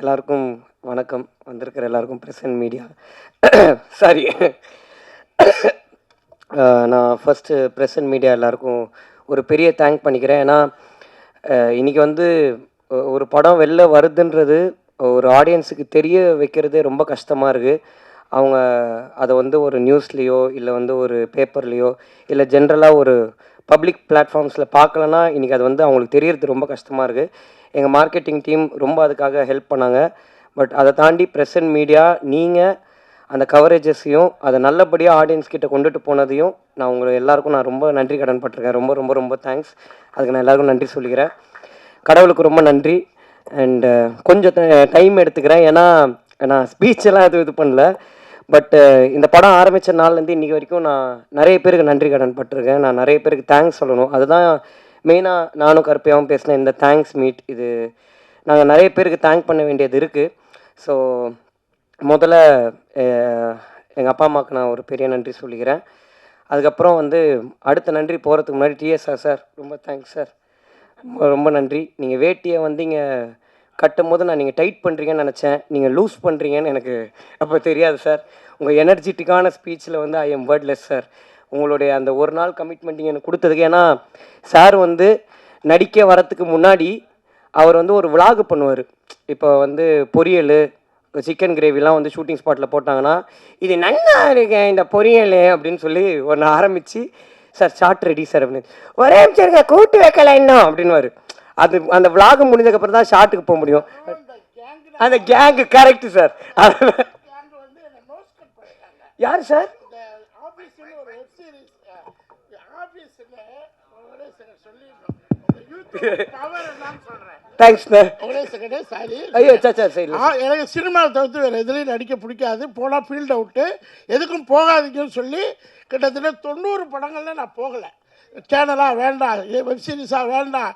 எல்லாருக்கும் வணக்கம். வந்திருக்கிற எல்லாருக்கும் பிரஸ் அண்ட் மீடியா சாரி. நான் ஃபஸ்ட்டு பிரஸ் அண்ட் மீடியா எல்லாருக்கும் ஒரு பெரிய தேங்க் பண்ணிக்கிறேன். ஏன்னா இன்றைக்கி வந்து ஒரு படம் வெளில வருதுன்றது ஒரு ஆடியன்ஸுக்கு தெரிய வைக்கிறதே ரொம்ப கஷ்டமாக இருக்குது. அவங்க அதை வந்து ஒரு நியூஸ்லேயோ இல்லை வந்து ஒரு பேப்பர்லேயோ இல்லை ஜென்ரலாக ஒரு பப்ளிக் பிளாட்ஃபார்ம்ஸில் பார்க்கலன்னா இன்றைக்கி அது வந்து அவங்களுக்கு தெரியறது ரொம்ப கஷ்டமாக இருக்குது. எங்கள் மார்க்கெட்டிங் டீம் ரொம்ப அதுக்காக ஹெல்ப் பண்ணாங்க. பட் அதை தாண்டி ப்ரெஸ் அண்ட் மீடியா நீங்கள் அந்த கவரேஜஸையும் அதை நல்லபடியாக ஆடியன்ஸ் கிட்ட கொண்டுட்டு போனதையும் நான் உங்களை எல்லாருக்கும் நான் ரொம்ப நன்றி கடன் பட்டிருக்கேன். ரொம்ப ரொம்ப ரொம்ப தேங்க்ஸ். அதுக்கு நான் எல்லாருக்கும் நன்றி சொல்லிக்கிறேன். கடவுளுக்கு ரொம்ப நன்றி. அண்டு கொஞ்சம் டைம் எடுத்துக்கிறேன். ஏன்னா நான் ஸ்பீச்செல்லாம் எதுவும் இது பண்ணல. பட்டு இந்த படம் ஆரம்பித்த நாள்லேருந்து இன்றைக்கி வரைக்கும் நான் நிறைய பேருக்கு நன்றி கடன் பட்டிருக்கேன். நான் நிறைய பேருக்கு தேங்க்ஸ் சொல்லணும். அதுதான் மெயினாக நானும் கருப்பையாகவும் பேசினேன் இந்த தேங்க்ஸ் மீட். இது நாங்கள் நிறைய பேருக்கு தேங்க் பண்ண வேண்டியது இருக்குது. ஸோ முதல்ல எங்கள் அப்பா அம்மாவுக்கு நான் ஒரு பெரிய நன்றி சொல்லிக்கிறேன். அதுக்கப்புறம் வந்து அடுத்த நன்றி போகிறதுக்கு முன்னாடி டிஎஸ்ஆர் சார் ரொம்ப தேங்க்ஸ் சார். ரொம்ப நன்றி. நீங்கள் வேட்டியை வந்து இங்கே கட்டும் போது நான் நீங்கள் டைட் பண்ணுறீங்கன்னு நினச்சேன். நீங்கள் லூஸ் பண்ணுறீங்கன்னு எனக்கு அப்போ தெரியாது சார். உங்கள் எனர்ஜெட்டிக்கான ஸ்பீச்சில் வந்து ஐ எம் வேர்ட்லெஸ் சார். உங்களுடைய அந்த ஒரு நாள் கமிட்மெண்ட் நீங்கள் எனக்கு கொடுத்ததுக்கு. ஏன்னா சார் வந்து நடிக்க வரத்துக்கு முன்னாடி அவர் வந்து ஒரு விலாகு பண்ணுவார். இப்போ வந்து பொரியல் சிக்கன் கிரேவிலாம் வந்து ஷூட்டிங் ஸ்பாட்டில் போட்டாங்கன்னா இது நல்லா இருக்கேன் இந்த பொரியல் அப்படின்னு சொல்லி ஒன்று ஆரம்பித்து சார் ஷார்ட் ரெடி சார் அப்படின்னு ஒரே நிமிஷம் கூட்டு வைக்கல இன்னும் அப்படின்வாரு. அது அந்த விலாகு முடிஞ்சதுக்கப்புறம் தான் ஷார்ட்டுக்கு போக முடியும். அந்த கேங்கு கரெக்டு சார். யார் சார்? எனக்கு சினிமாவை தவிர்த்து வேறு எதுலையும் நடிக்க பிடிக்காது. போனால் ஃபீல்ட் அவுட்டு, எதுக்கும் போகாதீங்கன்னு சொல்லி கிட்டத்தட்ட 90 படங்களில் நான் போகலை. சேனலாக வேண்டாம், வெப் சீரிஸாக வேண்டாம்,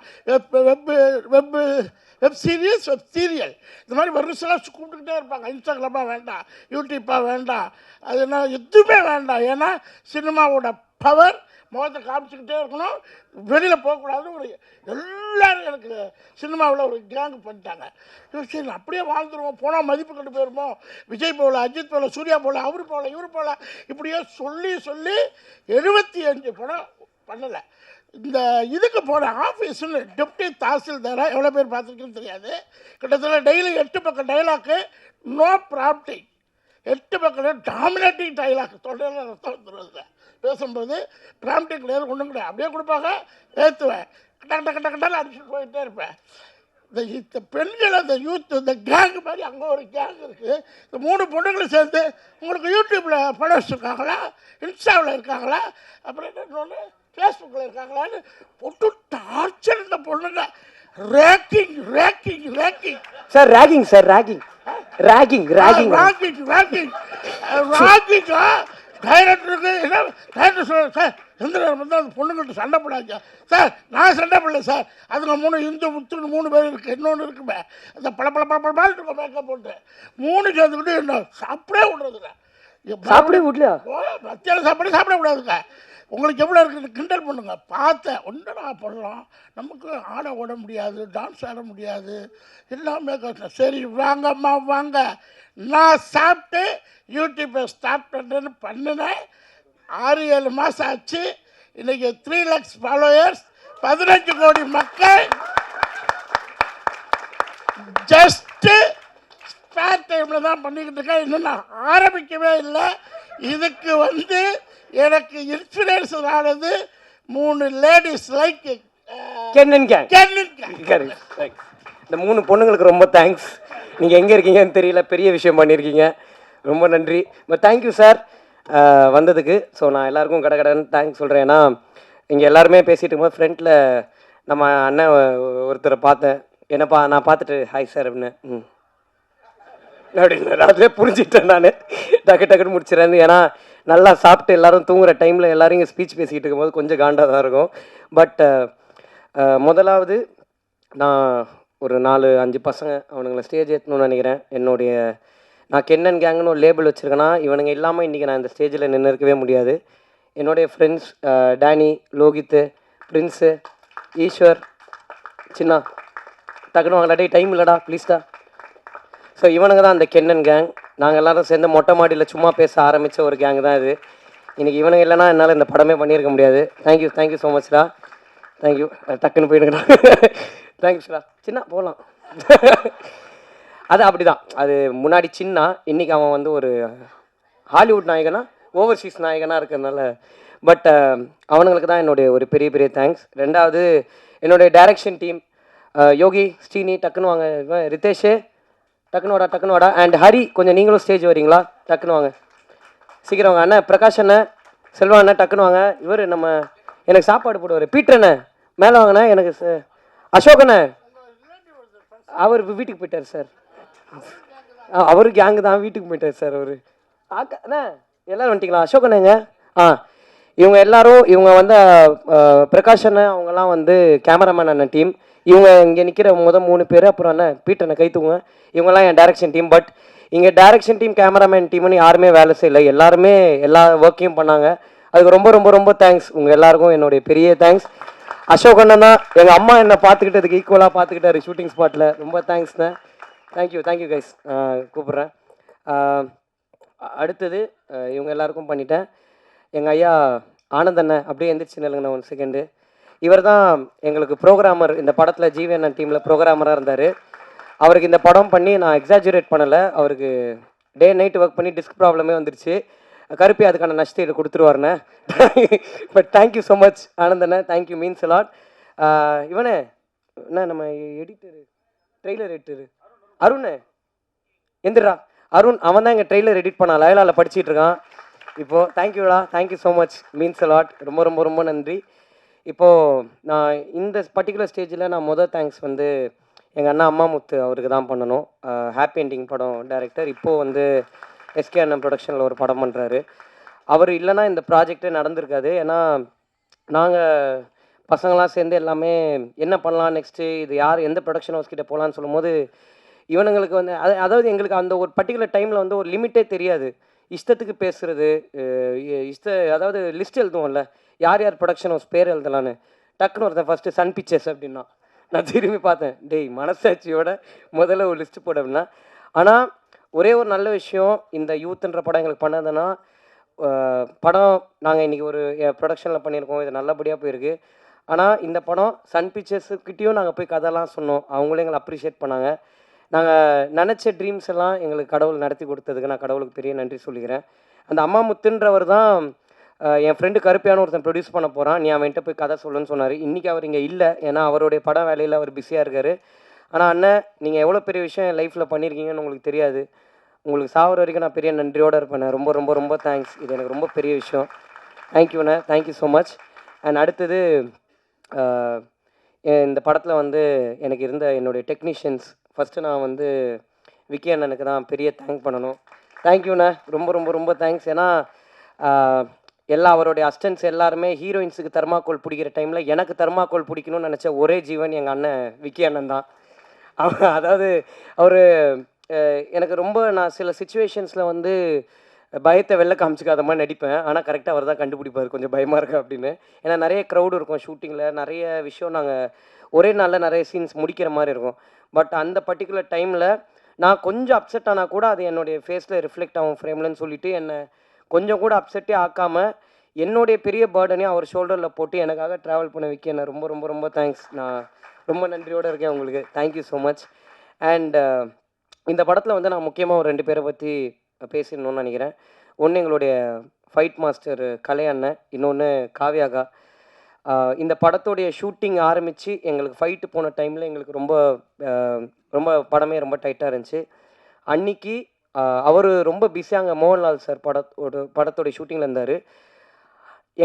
வெப் சீரியஸ் வெப் சீரியல் இந்த மாதிரி வருஷம்லாம் கூப்பிட்டுக்கிட்டே இருப்பாங்க. இன்ஸ்டாகிராமாக வேண்டாம், யூடியூப்பாக வேண்டாம், அது என்ன எதுவுமே வேண்டாம். ஏன்னா சினிமாவோட பவர் முகத்தை காமிச்சிக்கிட்டே இருக்கணும், வெளியில் போகக்கூடாது. ஒரு எல்லோரும் எனக்கு சினிமாவில் ஒரு கேங்கு பண்ணிட்டாங்க. சரி அப்படியே வாழ்ந்துருவோம், போனால் மதிப்பு கண்டு போயிருமோ, விஜய் போகல, அஜித் போகல, சூர்யா போகல, அவர் போகல, இவர் போகல, இப்படியே சொல்லி சொல்லி 75 படம் பண்ணலை. இந்த இதுக்கு போன ஆஃபீஸில் டெப்டி தாசில்தாராக எவ்வளோ பேர் பார்த்துருக்குன்னு தெரியாது. கிட்டத்தட்ட டெய்லி 8 பக்கம் டைலாக்கு, நோ ப்ராப்டிங். 8 பக்கம் டாமினேட்டிங் டைலாக், தொண்டையில் ரத்தம் வந்துடுவது. பேசும்போது ப்ராம்டிங் கிடையாது, ஒன்றும் கிடையாது. அப்படியே கொடுப்பாங்க, ஏற்றுவேன், கட்டால் அடிச்சுட்டு போயிட்டே இருப்பேன். இந்த பெண்கள், அந்த யூத், இந்த கேங் மாதிரி அங்கே ஒரு கேங் இருக்குது. இந்த 3 பொண்ணுங்களும் சேர்ந்து உங்களுக்கு யூடியூப்பில் ஃபாலோவர்ஸ் இருக்காங்களா, இன்ஸ்டாவில் இருக்காங்களா, அப்புறம் என்ன ஃபேஸ்புக்கில் இருக்காங்களான்னு போட்டு டார்ச்சர். இந்த பொண்ணுங்க ragging ragging ragging sir. Ragging sir, ragging ragging ragging rocking rocking ராக்கிங்கா. டைரக்டருக்கு என்ன டைரக்டர் சொல்லுங்கள் சார், எந்த நேரம் வந்து அந்த பொண்ணுங்கள்ட்ட சண்டை போடாங்க சார். நான் சண்டை போடல சார், அதுங்க 3 இந்து முத்துன்னு 3 பேர் இருக்குது. இன்னொன்று இருக்குமே அந்த பழப்பழப்பழப்பால் இருக்கும் மேக்கப் போட்டு 3 சேர்ந்துக்கிட்டு என்ன சாப்பிடவே விட்றதுங்க. சாப்பிடவே விடலையா? மத்தியானம் சாப்பாடு சாப்பிடக்கூடாதுங்க. உங்களுக்கு எவ்வளோ இருக்குது கிண்டல் பண்ணுங்க. பார்த்தேன் ஒன்றா பண்ணலாம், நமக்கு ஆட ஓட முடியாது, டான்ஸ் ஆட முடியாது, எல்லாமே கஷ்டம். சரி வாங்கம்மா வாங்க. நான் சாப்பிட்டு யூடியூப்பை ஸ்டார்ட் பண்ணுறேன்னு பண்ணினேன். 6-7 மாதம் ஆச்சு. இன்றைக்கி 3 lakhs ஃபாலோயர்ஸ், 15 கோடி மக்கள். ஜஸ்ட்டு ஸ்பேர் டைமில் தான் பண்ணிக்கிட்டு இருக்கேன். இன்னும் நான் ஆரம்பிக்கவே இல்லை. இதுக்கு வந்து எனக்கு இன்ஃப்ளூயன்ஸ் ஆனது 3 லேடிஸ் லைக் கென்னன் கேங். இந்த 3 பொண்ணுங்களுக்கு ரொம்ப தேங்க்ஸ். நீங்கள் எங்கே இருக்கீங்கன்னு தெரியல, பெரிய விஷயம் பண்ணியிருக்கீங்க, ரொம்ப நன்றி. தேங்க்யூ சார் வந்ததுக்கு. ஸோ நான் எல்லாருக்கும் கடன்னு தேங்க்ஸ் சொல்கிறேன். ஏன்னா இங்கே எல்லாருமே பேசிகிட்டு இருக்கும்போது ஃப்ரெண்டில் நம்ம அண்ணன் ஒருத்தரை பார்த்தேன். என்னப்பா நான் பார்த்துட்டு ஹாய் சார் அப்படின்னு அப்படின்னு அதிலே புரிஞ்சுக்கிட்டேன். நான் டக்குன்னு முடிச்சிடறேன். ஏன்னா நல்லா சாப்பிட்டு எல்லோரும் தூங்குகிற டைமில் எல்லோரும் இங்கே ஸ்பீச் பேசிக்கிட்டு இருக்கும்போது கொஞ்சம் காண்டாக தான் இருக்கும். பட் முதலாவது நான் ஒரு 4-5 பசங்க அவனுங்களை ஸ்டேஜ் ஏற்றணும்னு நினைக்கிறேன். நான் கென்னன் கேங்குன்னு ஒரு லேபிள் வச்சுருக்கேன்னா இவனுங்க இல்லாமல் இன்றைக்கி நான் இந்த ஸ்டேஜில் நின்று இருக்கவே முடியாது. என்னுடைய ஃப்ரெண்ட்ஸ் டேனி, லோகித்து, பிரின்ஸு, ஈஸ்வர், சின்னா, டக்குன்னு வாங்கடா, டே டைம் இல்லைடா ப்ளீஸ்டா. ஸோ இவனுங்க தான் அந்த கென்னன் கேங். நாங்கள் எல்லாரும் சேர்ந்து மொட்டை மாடியில் சும்மா பேச ஆரம்பித்த ஒரு கேங் தான் இது. இன்றைக்கி இவனுங்க இல்லைனா என்னால் இந்த படமே பண்ணியிருக்க முடியாது. தேங்க்யூ ஸோ மச்டா. தேங்க்யூ. டக்குன்னு போயிடுங்கடா. தேங்க்ஸ்டா. சின்ன போகலாம். அது அப்படி தான். அது முன்னாடி சின்ன, இன்றைக்கி அவன் வந்து ஒரு ஹாலிவுட் நாயகனா ஓவர்சீஸ் நாயகனாக இருக்கிறதுனால. பட் அவனுங்களுக்கு தான் என்னுடைய ஒரு பெரிய பெரிய தேங்க்ஸ். ரெண்டாவது என்னுடைய டைரக்ஷன் டீம், யோகி, ஸ்ரீனி, டக்குன்னு வாங்க, ரிதேஷ் டக்குன்னு வாடா, அண்ட் ஹரி, கொஞ்சம் நீங்களும் ஸ்டேஜ் வரீங்களா? டக்குன்னு வாங்க, சீக்கிரம் வாங்க. அண்ணன் பிரகாஷ் அண்ணன், செல்வா அண்ணன், டக்குன்னு வாங்க. இவர் நம்ம எனக்கு சாப்பாடு போடுவார், பீட்டர் அண்ணன் மேலே வாங்கண்ணே. எனக்கு அசோக் அண்ணன், அவர் வீட்டுக்கு போயிட்டார் சார். அவரு கேங்கு தான், வீட்டுக்கு போயிட்டார் சார் அவர். அண்ணா எல்லோரும் வந்துட்டிங்களா? அசோக் அண்ணங்க. இவங்க எல்லாரும், இவங்க வந்து பிரகாஷ் அண்ணன் அவங்கெல்லாம் வந்து கேமராமேன் அண்ணன் டீம். இவங்க இங்கே நிற்கிற 3 பேர், அப்புறம் அண்ணன் பீட்டர் அண்ணன் கைத்துவங்க, இவங்கெல்லாம் என் டைரக்ஷன் டீம். பட் இங்கே டைரக்ஷன் டீம் கேமராமேன் டீம்னு யாருமே வேலை செய்யலை, எல்லாருமே எல்லா ஒர்க்கையும் பண்ணாங்க. அதுக்கு ரொம்ப ரொம்ப ரொம்ப தேங்க்ஸ். உங்கள் எல்லாருக்கும் என்னுடைய பெரிய தேங்க்ஸ். அசோக் அண்ணன் தான் எங்கள் அம்மா என்னை பார்த்துக்கிட்டதுக்கு ஈக்குவலாக பார்த்துக்கிட்டாரு ஷூட்டிங் ஸ்பாட்டில். ரொம்ப தேங்க்ஸ்ண்ணே. Thank you guys. கூப்பிட்றேன். அடுத்தது இவங்க எல்லாருக்கும் பண்ணிட்டேன். எங்கள் ஐயா ஆனந்த் அண்ணன், அப்படியே எந்திரிச்சு நில்லுங்கண்ணா 1 செகண்டு. இவர் தான் எங்களுக்கு ப்ரோக்ராமர், இந்த படத்தில் ஜிவி அண்ணன் டீமில் ப்ரோக்ராமராக இருந்தார். அவருக்கு இந்த படம் பண்ணி நான் எக்ஸாஜுரேட் பண்ணலை, அவருக்கு டே நைட் ஒர்க் பண்ணி டிஸ்க் ப்ராப்ளமே வந்துருச்சு. கருப்பி அதுக்கான நஷ்டீடு கொடுத்துருவாருண்ணே. But thank you so much Anand அண்ணன், தேங்க்யூ, மீன்ஸ் அ லாட். இவனே என்ன நம்ம எடிட்டரு, ட்ரெய்லர் எடிட்டரு அருண் எந்திரா, அருண், அவன் தான் எங்கள் ட்ரெய்லர் எடிட் பண்ணான், லயலாவில் படிச்சுட்டு இருக்கான் இப்போது. தேங்க்யூடா, thank you so much, means a lot. ரொம்ப ரொம்ப ரொம்ப நன்றி. இப்போது நான் இந்த பர்டிகுலர் ஸ்டேஜில் நான் தேங்க்ஸ் வந்து எங்கள் அண்ணா அம்மாமுத்து அவருக்கு தான் பண்ணணும். ஹாப்பி என்டிங் படம் டைரக்டர். இப்போது வந்து எஸ்கே அண்ணன் ப்ரொடக்ஷனில் ஒரு படம் பண்ணுறாரு. அவர் இல்லைன்னா இந்த ப்ராஜெக்டே நடந்திருக்காது. ஏன்னா நாங்கள் பசங்களாம் சேர்ந்து எல்லாமே என்ன பண்ணலாம் நெக்ஸ்ட்டு, இது யார் எந்த ப்ரொடக்ஷன் ஹவுஸ் கிட்டே போகலான்னு சொல்லும்போது, இவனுங்களுக்கு வந்து அதாவது எங்களுக்கு அந்த ஒரு பர்டிகுலர் டைமில் வந்து ஒரு லிமிட்டே தெரியாது. இஷ்டத்துக்கு பேசுகிறது, அதாவது லிஸ்ட் எழுதுவோம்ல, யார் யார் ப்ரொடக்ஷன் ஹவுஸ் பேர் எழுதலான்னு. டக்குன்னு ஒருத்தன் ஃபஸ்ட்டு சன் பிக்சர்ஸ் அப்படின்னா, நான் திரும்பி பார்த்தேன், டேய் மனசாட்சியோட முதல்ல ஒரு லிஸ்ட்டு போட அப்படின்னா. ஆனால் ஒரே ஒரு நல்ல விஷயம், இந்த யூத்ன்ற படம் எங்களுக்கு பண்ணதுன்னா, படம் நாங்கள் இன்றைக்கி ஒரு ப்ரொடக்ஷனில் பண்ணியிருக்கோம், இது நல்லபடியாக போயிருக்கு. ஆனால் இந்த படம் சன் பிக்சர்ஸுக்கிட்டேயும் நாங்கள் போய் கதைலாம் சொன்னோம், அவங்களும் எங்களை அப்ரிஷியேட் பண்ணாங்க. நாங்கள் நினச்ச ட்ரீம்ஸ் எல்லாம் எங்களுக்கு கடவுள் நடத்தி கொடுத்ததுக்கு நான் கடவுளுக்கு பெரிய நன்றி சொல்லிக்கிறேன். அந்த அம்மாமுத்துன்றவர் தான் என் ஃப்ரெண்டு கருப்பியான ஒருத்தன் ப்ரொடியூஸ் பண்ண போகிறான், நீ அவன்கிட்ட போய் கதை சொல்லுன்னு சொன்னார். இன்றைக்கி அவர் இங்கே இல்லை, ஏன்னா அவருடைய படம் வேலையில் அவர் பிஸியாக இருக்கார். ஆனால் அண்ணன், நீங்கள் எவ்வளோ பெரிய விஷயம் என் லைஃப்பில் பண்ணியிருக்கீங்கன்னு உங்களுக்கு தெரியாது. உங்களுக்கு சாகிற வரைக்கும் நான் பெரிய நன்றியோடு இருப்பேன். ரொம்ப ரொம்ப ரொம்ப தேங்க்ஸ். இது எனக்கு ரொம்ப பெரிய விஷயம். தேங்க்யூண்ணே, தேங்க்யூ ஸோ மச். அண்ட் அடுத்தது இந்த படத்தில் வந்து எனக்கு இருந்த என்னுடைய டெக்னீஷியன்ஸ், ஃபஸ்ட்டு நான் வந்து விக்கி அண்ணனுக்கு தான் பெரிய தேங்க் பண்ணணும். தேங்க்யூண்ணே, ரொம்ப ரொம்ப ரொம்ப தேங்க்ஸ். ஏன்னா எல்லா அவருடைய அசிஸ்டன்ட்ஸ் எல்லாருமே ஹீரோயின்ஸுக்கு தெர்மாக்கோல் பிடிக்கிற டைமில் எனக்கு தெர்மாக்கோல் பிடிக்கணும்னு நினச்ச ஒரே ஜீவன் எங்கள் அண்ணன் விக்கி அண்ணன் தான். அதாவது அவர் எனக்கு ரொம்ப, நான் சில சுச்சுவேஷன்ஸில் வந்து பயத்தை வெளில காமிச்சிக்காத மாதிரி நடிப்பேன், ஆனால் கரெக்டாக அவர் தான் கண்டுபிடிப்பார் கொஞ்சம் பயமாக இருக்கு அப்படின்னு. ஏன்னா நிறைய க்ரௌடு இருக்கும் ஷூட்டிங்கில், நிறைய விஷயம் நாங்கள் ஒரே நாளில் நிறைய சீன்ஸ் முடிக்கிற மாதிரி இருக்கும். பட் அந்த பர்டிகுலர் டைமில் நான் கொஞ்சம் அப்செட் ஆனால் கூட அது என்னுடைய ஃபேஸில் ரிஃப்ளெக்ட் ஆகும் ஃப்ரேம்லன்னு சொல்லிவிட்டு என்னை கொஞ்சம் கூட அப்செட்டே ஆக்காமல் என்னுடைய பெரிய பேர்டனையும் அவர் ஷோல்டரில் போட்டு எனக்காக ட்ராவல் பண்ண வைக்க என்ன ரொம்ப ரொம்ப ரொம்ப தேங்க்ஸ். நான் ரொம்ப நன்றியோடு இருக்கேன் உங்களுக்கு. Thank you so much. அண்ட் இந்த படத்தில் வந்து நான் முக்கியமாக ஒரு 2 பேரை பற்றி பேசிடணும்னு நினைக்கிறேன். ஒன்று எங்களுடைய ஃபைட் மாஸ்டர் கலை அண்ணன், இன்னொன்று காவ்யாகா. இந்த படத்துடைய ஷூட்டிங் ஆரம்பித்து எங்களுக்கு ஃபைட்டு போன டைமில் எங்களுக்கு ரொம்ப ரொம்ப படமே ரொம்ப டைட்டாக இருந்துச்சு. அன்றைக்கி அவர் ரொம்ப பிஸியாக அங்கே மோகன்லால் சார் படத்தோடைய ஷூட்டிங்கில் இருந்தார்.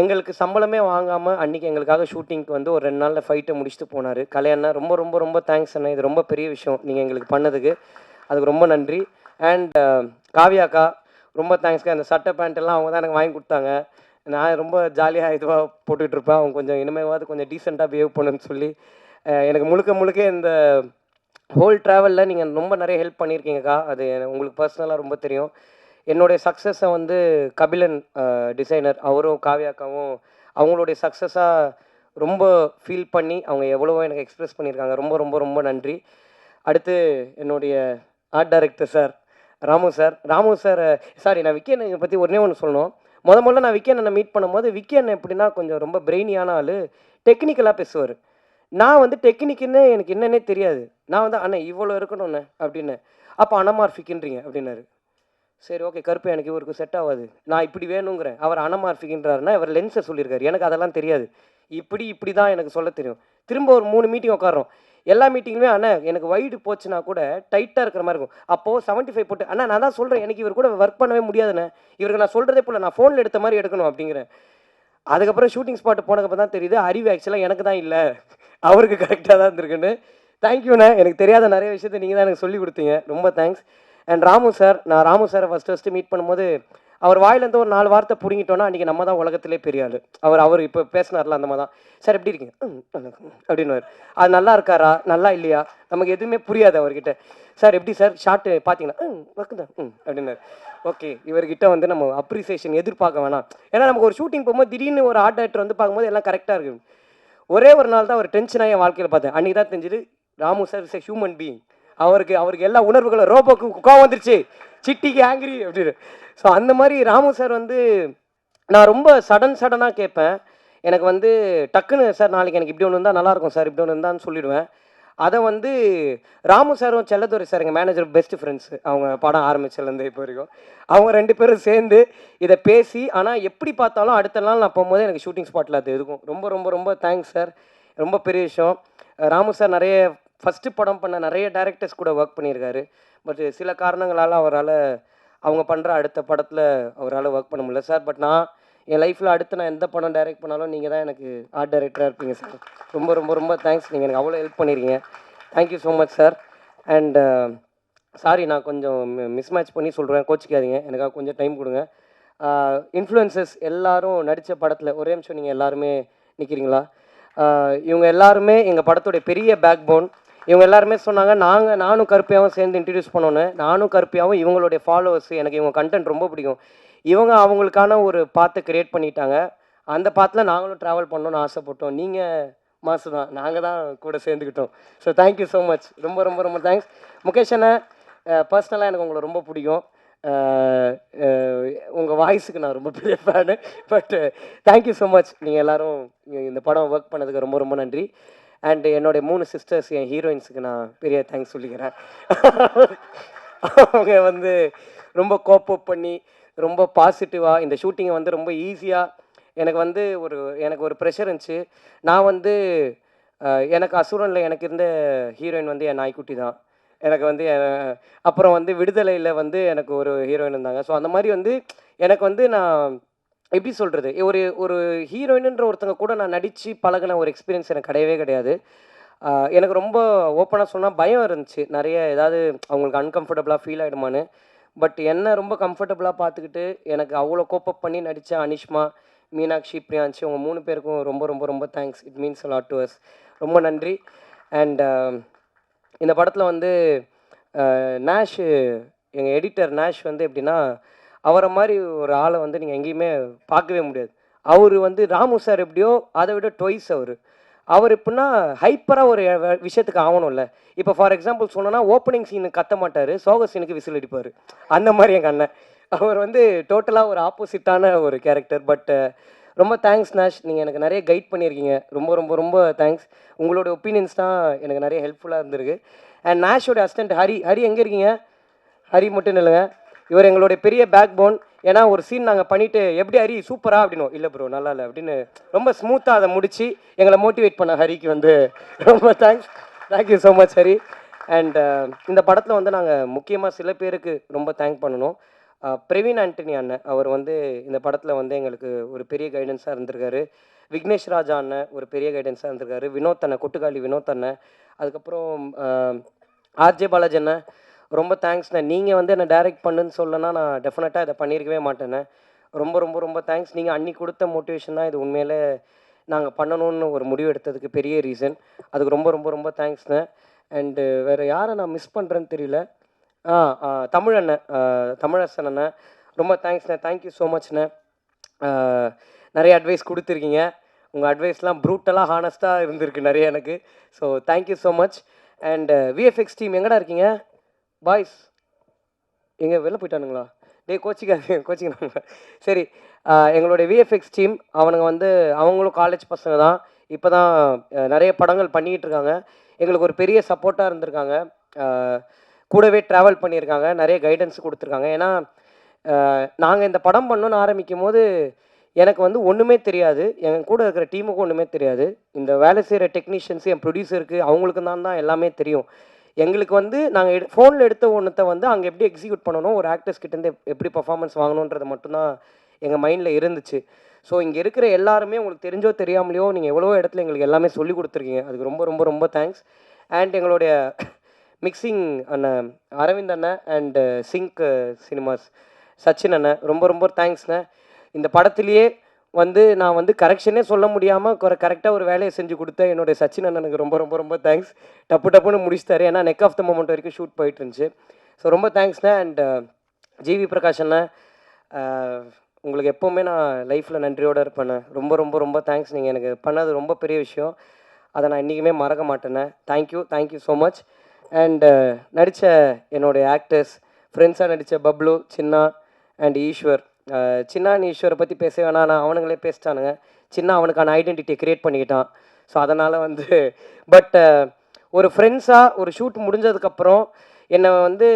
எங்களுக்கு சம்பளமே வாங்காமல் அன்றைக்கி எங்களுக்காக ஷூட்டிங்க்கு வந்து ஒரு 2 நாளில் ஃபைட்டை முடிச்சுட்டு போனார் கலை அண்ணன். ரொம்ப ரொம்ப ரொம்ப தேங்க்ஸ் அண்ணன், இது ரொம்ப பெரிய விஷயம் நீங்கள் எங்களுக்கு பண்ணதுக்கு, அதுக்கு ரொம்ப நன்றி. அண்ட் காவ்யாக்கா, ரொம்ப தேங்க்ஸ்க்கா. அந்த சட்டை பேண்ட்டெல்லாம் அவங்க தான் எனக்கு வாங்கி கொடுத்தாங்க. நான் ரொம்ப ஜாலியாக இதுவாக போட்டுட்ருப்பேன், அவங்க கொஞ்சம் இனிமேவாவது கொஞ்சம் டீசெண்டாக பிஹேவ் பண்ணுன்னு சொல்லி எனக்கு முழுக்க இந்த ஹோல் ட்ராவலில் நீங்கள் ரொம்ப நிறைய ஹெல்ப் பண்ணியிருக்கீங்கக்கா. அது உங்களுக்கு பர்சனலாக ரொம்ப தெரியும். என்னுடைய சக்ஸஸை வந்து கபிலன் டிசைனர், அவரும் காவ்யாக்காவும் அவங்களுடைய சக்ஸஸாக ரொம்ப ஃபீல் பண்ணி அவங்க எவ்வளவோ எனக்கு எக்ஸ்ப்ரெஸ் பண்ணியிருக்காங்க. ரொம்ப ரொம்ப ரொம்ப நன்றி. அடுத்து என்னுடைய art director sir, Ramu sir sorry நான் விக்கி அண்ணனை பற்றி ஒன்றே ஒன்று சொல்லணும். முதல்ல நான் விக்கி அண்ணனை மீட் பண்ணும்போது, விக்கி அண்ணன் எப்படின்னா கொஞ்சம் ரொம்ப பிரெயினியான ஆள், டெக்னிக்கலாக பேசுவார். நான் வந்து டெக்னிக்குன்னு எனக்கு என்னன்னே தெரியாது. நான் வந்து அண்ணே இவ்வளோ இருக்கணும்ண்ணே அப்படின்னு. அப்போ அனமார்ஃபிக்ன்றீங்க அப்படின்னாரு. சரி ஓகே கருப்பு எனக்கு இவருக்கு செட் ஆகாது, நான் இப்படி வேணுங்கிறேன். அவர் அனமார்ஃபிக்ன்றாருன்னா இவர் லென்ஸை சொல்லியிருக்காரு. எனக்கு அதெல்லாம் தெரியாது. இப்படி தான் எனக்கு சொல்ல தெரியும். திரும்ப ஒரு 3 மீட்டிங் உட்காரோம். எல்லா மீட்டிங்குமே அண்ணா எனக்கு வைடு போச்சுன்னா கூட டைட்டாக இருக்கிற மாதிரி இருக்கும். அப்போது 75 போட்டு அண்ணா நான் தான் சொல்கிறேன் எனக்கு இவர் கூட ஒர்க் பண்ணவே முடியாதுண்ணே, இவருக்கு நான் சொல்கிறதே போல நான் ஃபோனில் எடுத்த மாதிரி எடுக்கணும் அப்படிங்கிறேன். அதுக்கப்புறம் ஷூட்டிங் ஸ்பாட்டு போனதுக்கப்புறம் தான் தெரியுது அறிவு ஆக்சுவலாக எனக்கு தான் இல்லை, அவருக்கு கரெக்டாக தான் இருந்திருக்குன்னு. தேங்க்யூண்ணே, எனக்கு தெரியாத நிறைய விஷயத்தை நீங்கள் தான் எனக்கு சொல்லி கொடுத்தீங்க, ரொம்ப தேங்க்ஸ். அண்ட் நான் ராமு சாரை ஃபஸ்ட்டு மீட் பண்ணும்போது அவர் வாயிலேருந்து ஒரு 4 வார்த்தை பிடுங்கிட்டோன்னா அன்றைக்கி நம்ம தான் உலகத்திலே பெரிய ஆள். அவர் இப்போ பேசினார்ல அந்த மாதிரி தான். சார் எப்படி இருக்கீங்க அப்படின்னுவார். அது நல்லா இருக்காரா நல்லா இல்லையா நமக்கு எதுவுமே புரியாது அவர்கிட்ட. சார் எப்படி சார் ஷார்ட்டு பார்த்தீங்கன்னா ஒர்க்கு தான் அப்படின்னாரு. ஓகே இவர்கிட்ட வந்து நம்ம அப்ரிசியேஷன் எதிர்பார்க்க வேணாம். ஏன்னா நமக்கு ஒரு ஷூட்டிங் போகும்போது திடீர்னு ஒரு ஆர்ட் டைரக்டர் வந்து பார்க்கும்போது எல்லாம் கரெக்டாக இருக்குது. ஒரே ஒரு நாள் தான் ஒரு டென்ஷனாக என் வாழ்க்கையில் பார்த்தேன். அன்றைக்கி தான் தெரிஞ்சுது Ramu sir is a human being. அவருக்கு எல்லா உணர்வுகளும் ரோபோக்கு கோவம் வந்துருச்சு, சிட்டிக்கு ஆங்கிரி அப்படின்னு. ஸோ அந்த மாதிரி ராமு சார் வந்து நான் ரொம்ப சடனாக கேட்பேன். எனக்கு வந்து டக்குன்னு சார் நாளைக்கு எனக்கு இப்படி ஒன்று இருந்தால் நல்லாயிருக்கும் சார், இப்படி ஒன்று இருந்தான்னு சொல்லிவிடுவேன். அதை வந்து ராமு சாரும் செல்லதுரை சார் எங்கள் மேனேஜர் பெஸ்ட் ஃப்ரெண்ட்ஸு. அவங்க படம் ஆரம்பிச்சதுலேருந்து இப்போ வரைக்கும் அவங்க 2 பேரும் சேர்ந்து இதை பேசி, ஆனால் எப்படி பார்த்தாலும் அடுத்த நாள் நான் போகும்போது எனக்கு ஷூட்டிங் ஸ்பாட்டில் அது இருக்கும். ரொம்ப ரொம்ப ரொம்ப தேங்க்ஸ் சார், ரொம்ப பெரிய விஷயம். ராமு சார் நிறைய ஃபஸ்ட்டு படம் பண்ண நிறைய டைரக்டர்ஸ் கூட ஒர்க் பண்ணியிருக்காரு. பட் சில காரணங்களால் அவரால் அவங்க பண்ணுற அடுத்த படத்தில் அவரால் ஒர்க் பண்ண முடியல சார். பட் நான் என் லைஃப்பில் அடுத்து நான் எந்த படம் டைரக்ட் பண்ணாலும் நீங்கள் தான் எனக்கு ஆர்ட் டைரக்டராக இருப்பீங்க சார். ரொம்ப ரொம்ப ரொம்ப தேங்க்ஸ், நீங்கள் எனக்கு அவ்வளோ ஹெல்ப் பண்ணியிருக்கீங்க. Thank you so much sir. And sorry நான் கொஞ்சம் மிஸ்மேட்ச் பண்ணி சொல்கிறேன், கோச்சிக்காதீங்க, எனக்காக கொஞ்சம் டைம் கொடுங்க. இன்ஃப்ளூயன்சஸ் எல்லாரும் நடித்த படத்தில் ஒரே நிமிஷம் நீங்கள் எல்லாருமே நிற்கிறீங்களா? இவங்க எல்லாருமே எங்கள் படத்துடைய பெரிய பேக் போன். இவங்க எல்லாருமே சொன்னாங்க நானும் கருப்பியாவும் சேர்ந்து இன்ட்ரடியூஸ் பண்ணோன்னு. நானும் கருப்பியாவும் இவங்களுடைய ஃபாலோவர்ஸ், எனக்கு இவங்க கண்டென்ட் ரொம்ப பிடிக்கும். இவங்க அவங்களுக்கான ஒரு பாத்தை கிரியேட் பண்ணிட்டாங்க. அந்த பாத்தில் நாங்களும் ட்ராவல் பண்ணணும்னு ஆசைப்பட்டோம். நீங்கள் மாசு தான், நாங்கள் தான் கூட சேர்ந்துக்கிட்டோம். ஸோ தேங்க்யூ ஸோ மச், ரொம்ப ரொம்ப ரொம்ப தேங்க்ஸ். முகேஷ் அண்ணா பர்சனலாக எனக்கு உங்களை ரொம்ப பிடிக்கும். உங்கள் வாய்ஸுக்கு நான் ரொம்ப பெரிய fan. But thank you so much, நீங்கள் எல்லோரும் இந்த படம் ஒர்க் பண்ணதுக்கு ரொம்ப ரொம்ப நன்றி. அண்டு என்னுடைய 3 சிஸ்டர்ஸ் என் ஹீரோயின்ஸுக்கு நான் பெரிய தேங்க்ஸ் சொல்லிக்கிறேன். அவங்க வந்து ரொம்ப கோப்பப் பண்ணி ரொம்ப பாசிட்டிவாக இந்த ஷூட்டிங்கை வந்து ரொம்ப ஈஸியாக எனக்கு ஒரு ப்ரெஷர் இருந்துச்சு. நான் வந்து எனக்கு அசுரனில் எனக்கு இருந்த ஹீரோயின் வந்து என் நாய்க்குட்டி தான். எனக்கு வந்து அப்புறம் வந்து விடுதலையில் வந்து எனக்கு ஒரு ஹீரோயின் இருந்தாங்க. ஸோ அந்த மாதிரி வந்து எனக்கு வந்து நான் எப்படி சொல்கிறது, ஒரு ஹீரோயினுன்ற ஒருத்தங்க கூட நான் நடித்து பழகின ஒரு எக்ஸ்பீரியன்ஸ் எனக்கு கிடையவே கிடையாது. எனக்கு ரொம்ப ஓப்பனாக சொன்னால் பயம் இருந்துச்சு, நிறைய ஏதாவது அவங்களுக்கு அன்கம்ஃபர்டபுளாக ஃபீல் ஆகிடுமான்னு. பட் என்ன ரொம்ப கம்ஃபர்டபுளாக பார்த்துக்கிட்டு எனக்கு அவ்வளோ கோப்பப் பண்ணி நடித்த அனிஷ்மா, மீனாட்சி, பிரியான்சி உங்கள் 3 பேருக்கும் ரொம்ப ரொம்ப ரொம்ப thanks. It means a lot to us. ரொம்ப நன்றி. அண்ட் இந்த படத்தில் வந்து நேஷ், எங்கள் எடிட்டர் நேஷ் வந்து எப்படின்னா, அவரை மாதிரி ஒரு ஆளை வந்து நீங்கள் எங்கேயுமே பார்க்கவே முடியாது. அவர் வந்து ராமு சார் எப்படியோ அதை விட ட்வைஸ் அவர் எப்படின்னா ஹைப்பராக ஒரு விஷயத்துக்கு ஆகணும்ல. இப்போ ஃபார் எக்ஸாம்பிள் சொன்னோன்னா ஓப்பனிங் சீனுக்கு கத்த மாட்டார், சோக சீனுக்கு விசில் அடிப்பார். அந்த மாதிரி எங்கள் அண்ணன் அவர் வந்து டோட்டலாக ஒரு ஆப்போசிட்டான ஒரு கேரக்டர். பட் ரொம்ப தேங்க்ஸ் நேஷ், நீங்கள் எனக்கு நிறைய கைட் பண்ணியிருக்கீங்க. ரொம்ப ரொம்ப ரொம்ப தேங்க்ஸ். உங்களோட ஒப்பீனியன்ஸ் தான் எனக்கு நிறைய ஹெல்ப்ஃபுல்லாக இருந்திருக்கு. அண்ட் நேஷோட அசிஸ்டன்ட் ஹரி எங்கே இருக்கீங்க? ஹரி மட்டும் இல்லைங்க, இவர் எங்களுடைய பெரிய பேக் போன். ஏன்னா ஒரு சீன் நாங்கள் பண்ணிவிட்டு எப்படி ஹரி சூப்பரா அப்படின்னோம், இல்லை ப்ரோ நல்லா இல்லை அப்படின்னு ரொம்ப ஸ்மூத்தாக அதை முடித்து எங்களை மோட்டிவேட் பண்ண ஹரிக்கு வந்து ரொம்ப thanks. Thank you so much Hari. And இந்த படத்தில் வந்து நாங்கள் முக்கியமாக சில பேருக்கு ரொம்ப தேங்க் பண்ணணும். பிரவீன் ஆண்டனி அண்ணன், அவர் வந்து இந்த படத்தில் வந்து எங்களுக்கு ஒரு பெரிய கைடன்ஸாக இருந்திருக்காரு. விக்னேஷ் ராஜா அண்ணன் ஒரு பெரிய கைடன்ஸாக இருந்திருக்காரு. வினோத் அண்ணன், கொட்டுக்காளி வினோத் அண்ணன், அதுக்கப்புறம் ஆர்ஜே பாலாஜி அண்ணன், ரொம்ப தேங்க்ஸ்ண்ணே. நீங்கள் வந்து என்னை டைரக்ட் பண்ணுன்னு சொல்லனா நான் டெஃபினட்டாக இதை பண்ணியிருக்கவே மாட்டேண்ணே. ரொம்ப ரொம்ப ரொம்ப தேங்க்ஸ். நீங்கள் அன்றைக்கி கொடுத்த மோட்டிவேஷன் தான் இது உண்மையிலே நாங்கள் பண்ணணும்னு ஒரு முடிவு எடுத்ததுக்கு பெரிய ரீசன். அதுக்கு ரொம்ப ரொம்ப ரொம்ப தேங்க்ஸ்ண்ணே. அண்டு வேறு யாரை நான் மிஸ் பண்ணுறேன்னு தெரியல. தமிழண்ணன், தமிழரசன் அண்ணன், ரொம்ப தேங்க்ஸ்ண்ணே. Thank you so மச்ண்ணே. நிறைய அட்வைஸ் கொடுத்துருக்கீங்க. உங்கள் அட்வைஸ்லாம் ப்ரூட்டலாக ஹானஸ்ட்டாக இருந்திருக்கு நிறைய எனக்கு. So thank you so much. And VFX team எங்கடா இருக்கீங்க? பாய்ஸ் எங்கே வெளில போயிட்டானுங்களா? டேய் கோச்சிக்கிறாங்க. சரி, எங்களுடைய விஎஃப்எக்ஸ் டீம் அவனுங்க வந்து அவங்களும் காலேஜ் பசங்க தான். இப்போ தான் நிறைய படங்கள் பண்ணிக்கிட்டு இருக்காங்க. எங்களுக்கு ஒரு பெரிய சப்போர்ட்டாக இருந்திருக்காங்க. கூடவே ட்ராவல் பண்ணியிருக்காங்க. நிறைய கைடன்ஸ் கொடுத்துருக்காங்க. ஏன்னா நாங்கள் இந்த படம் பண்ணணும்னு ஆரம்பிக்கும்போது எனக்கு வந்து ஒன்றுமே தெரியாது. என் கூட இருக்கிற டீமுக்கும் ஒன்றுமே தெரியாது. இந்த வேலை செய்கிற டெக்னீஷியன்ஸு, என் ப்ரொடியூசருக்கு அவங்களுக்கு தான் எல்லாமே தெரியும். எங்களுக்கு வந்து நாங்கள் ஃபோனில் எடுத்த ஒன்றத்தை வந்து அங்கே எப்படி எக்ஸிக்யூட் பண்ணணும், ஒரு ஆக்டர்ஸ் கிட்டேருந்து எப்படி பர்ஃபார்மன்ஸ் வாங்கணுன்றது மட்டும்தான் எங்கள் மைண்டில் இருந்துச்சு. ஸோ இங்கே இருக்கிற எல்லாருமே உங்களுக்கு தெரிஞ்சோ தெரியாமலையோ நீங்கள் எவ்வளோ இடத்துல எங்களுக்கு எல்லாமே சொல்லி கொடுத்துருக்கீங்க. அதுக்கு ரொம்ப ரொம்ப ரொம்ப தேங்க்ஸ். அண்ட் எங்களுடைய மிக்சிங் அண்ணன் அரவிந்த் அண்ணன் அண்டு சிங்க் சினிமாஸ் சச்சின் அண்ணன் ரொம்ப ரொம்ப தேங்க்ஸ்ண்ணே. இந்த படத்துலேயே வந்து நான் வந்து கரெக்ஷனே சொல்ல முடியாமல் கரெக்டாக ஒரு வேலையை செஞ்சு கொடுத்தேன் என்னுடைய சச்சின் அண்ணனுக்கு ரொம்ப ரொம்ப ரொம்ப தேங்க்ஸ். டப்புன்னு முடிச்சிட்டாரு. ஏன்னா நெக் ஆஃப் த மொமெண்ட் வரைக்கும் ஷூட் போயிட்டு இருந்துச்சு. ஸோ ரொம்ப தேங்க்ஸ்ண்ணே. அண்ட் ஜிவி பிரகாஷ் அண்ணன், உங்களுக்கு எப்போவுமே நான் லைஃப்பில் நன்றியோடு இருப்பேண்ணே. ரொம்ப ரொம்ப ரொம்ப தேங்க்ஸ். நீங்கள் எனக்கு பண்ணது ரொம்ப பெரிய விஷயம். அதை நான் இன்றைக்குமே மறக்க மாட்டேண்ணே. Thank you so much. அண்டு நடித்த என்னுடைய ஆக்டர்ஸ், ஃப்ரெண்ட்ஸாக நடித்த பப்ளு, சின்னா அண்ட் ஈஸ்வர். சின்னா ஈஸ்வரை பற்றி பேச வேணாம், நான் அவனுங்களே பேசிட்டானுங்க. சின்ன அவனுக்கான ஐடென்டிட்டியை க்ரியேட் பண்ணிக்கிட்டான். ஸோ அதனால் வந்து பட் ஒரு ஃப்ரெண்ட்ஸாக ஒரு ஷூட் முடிஞ்சதுக்கப்புறம் என்னை வந்து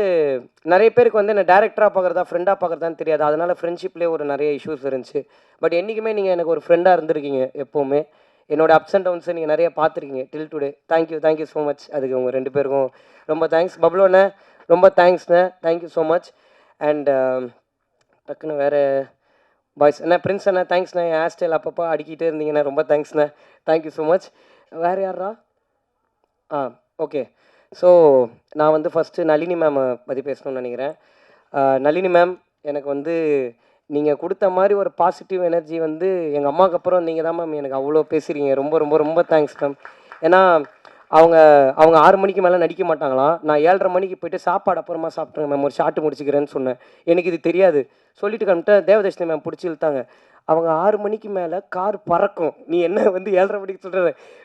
நிறைய பேருக்கு வந்து என்னை டேரக்டராக பார்க்குறதா ஃப்ரெண்டாக பார்க்குறதான்னு தெரியாது. அதனால் ஃப்ரெண்ட்ஷிப்லேயே ஒரு நிறைய இஷ்யூஸ் இருந்துச்சு. பட் என்றைக்குமே நீங்கள் எனக்கு ஒரு ஃப்ரெண்டாக இருந்திருக்கீங்க எப்போவுமே. என்னோடய அப்ஸ் அண்ட் டவுன்ஸை நீங்கள் நிறைய பார்த்துருக்கீங்க till today. Thank you so much. அதுக்கு உங்கள் 2 பேருக்கும் ரொம்ப தேங்க்ஸ். பப்ளுண்ணே ரொம்ப தேங்க்ஸ்ண்ணே. Thank you so much. அண்ட் டக்குன்னு வேறு பாய்ஸ் அண்ணா, பிரின்ஸ் அண்ணா தேங்க்ஸ்ண்ணே. என் ஹேர் ஸ்டைல் அப்பப்போ அடிக்கிட்டே இருந்தீங்கண்ணே, ரொம்ப தேங்க்ஸ்ண்ணே. Thank you so much. வேறு யாரா? ஓகே. ஸோ நான் வந்து ஃபஸ்ட்டு நளினி மேமை பற்றி பேசணும்னு நினைக்கிறேன். நளினி மேம், எனக்கு வந்து நீங்கள் கொடுத்த மாதிரி ஒரு பாசிட்டிவ் எனர்ஜி வந்து எங்கள் அம்மாவுக்கு அப்புறம் நீங்கள் தான் மேம் எனக்கு அவ்வளோ பேசுகிறீங்க. ரொம்ப ரொம்ப ரொம்ப தேங்க்ஸ் மேம். ஏன்னா அவங்க 6 மணிக்கு மேலே நடிக்க மாட்டாங்களாம். நான் 7:30 மணிக்கு போய்ட்டு சாப்பாடு அப்புறமா சாப்பிட்ருங்க மேம், ஒரு ஷாட்டு முடிச்சுக்கிறேன்னு சொன்னேன். எனக்கு இது தெரியாது. சொல்லிட்டு கிளம்பிட்டேன். தேவதர்ஷினி மேம் பிடிச்சி இழுத்தாங்க. அவங்க 6 மணிக்கு மேலே கார் பறக்கும், நீ என்ன வந்து 7:30 மணிக்கு சொல்கிற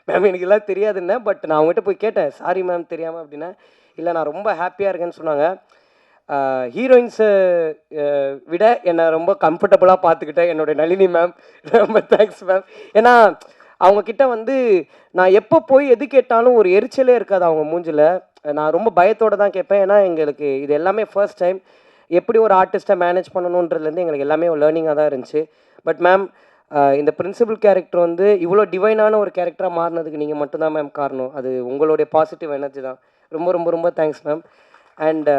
மேம், எனக்கு எல்லாம் தெரியாதுன்னே. பட் நான் அவங்ககிட்ட போய் கேட்டேன், சாரி மேம் தெரியாமல் அப்படின்னா. இல்லை, நான் ரொம்ப ஹாப்பியாக இருக்கேன்னு சொன்னாங்க. ஹீரோயின்ஸை விட என்னை ரொம்ப கம்ஃபர்டபுளாக பார்த்துக்கிட்டேன் என்னுடைய நளினி மேம். ரொம்ப தேங்க்ஸ் மேம். ஏன்னா அவங்கக்கிட்ட வந்து நான் எப்போ போய் எது கேட்டாலும் ஒரு எரிச்சலே இருக்காது அவங்க மூஞ்சில். நான் ரொம்ப பயத்தோடு தான் கேட்பேன். ஏன்னா எங்களுக்கு இது எல்லாமே ஃபர்ஸ்ட் டைம். எப்படி ஒரு ஆர்டிஸ்ட்டை மேனேஜ் பண்ணணுன்றதுலேருந்து எங்களுக்கு எல்லாமே ஒரு லேர்னிங்காக தான் இருந்துச்சு. பட் மேம், இந்த பிரின்சிபல் கேரக்டர் வந்து இவ்வளோ டிவைனான ஒரு கேரக்டராக மாறினதுக்கு நீங்கள் மட்டும்தான் மேம் காரணம். அது உங்களுடைய பாசிட்டிவ் எனர்ஜி தான். ரொம்ப ரொம்ப ரொம்ப thanks ma'am. And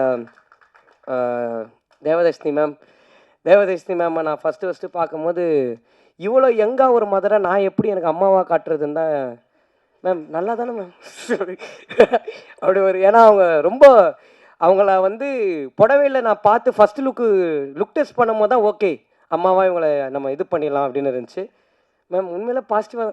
Devadarshini ma'am நான் ஃபஸ்ட்டு பார்க்கும்போது இவ்வளோ யங்காக ஒரு மதரை நான் எப்படி எனக்கு அம்மாவாக காட்டுறதுன்னு தான் மேம். நல்லா தானே மேம் அப்படி ஒரு, ஏன்னா அவங்க ரொம்ப அவங்கள வந்து புடவையில் நான் பார்த்து ஃபஸ்ட்டு லுக் டெஸ்ட் பண்ணும் போது தான் ஓகே அம்மாவாக இவங்களை நம்ம இது பண்ணிடலாம் அப்படின்னு இருந்துச்சு. மேம் உண்மையில் பாசிட்டிவாக